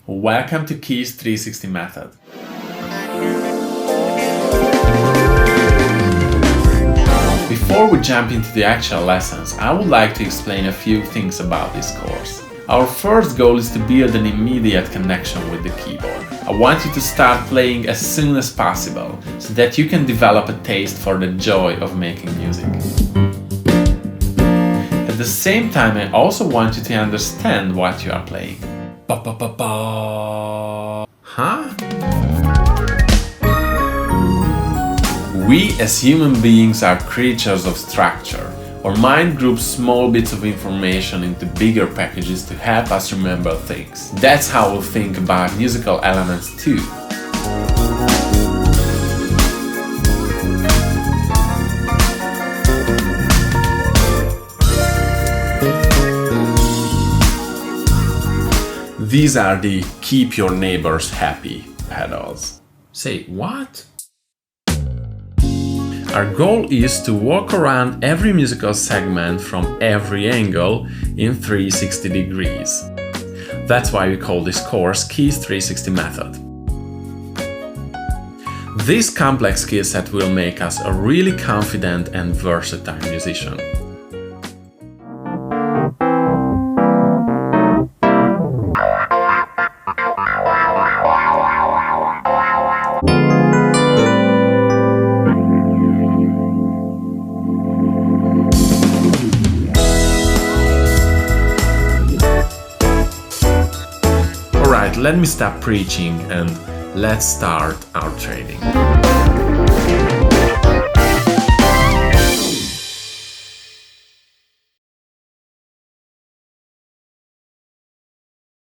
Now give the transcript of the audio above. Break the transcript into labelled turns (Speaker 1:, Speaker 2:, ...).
Speaker 1: Welcome to Keys 360 method. Before we jump into the actual lessons, I would like to explain a few things about this course. Our first goal is to build an immediate connection with the keyboard. I want you to start playing as soon as possible, so that you can develop a taste for the joy of making music. At the same time, I also want you to understand what you are playing. Ba ba ba ba. Huh? We as human beings are creatures of structure. Our mind groups small bits of information into bigger packages to help us remember things. That's how we'll think about musical elements too. These are the keep your neighbors happy pedals. Say what? Our goal is to walk around every musical segment from every angle in 360 degrees. That's why we call this course Keys 360 method. This complex skill set will make us a really confident and versatile musician. Alright, let me stop preaching and let's start our training.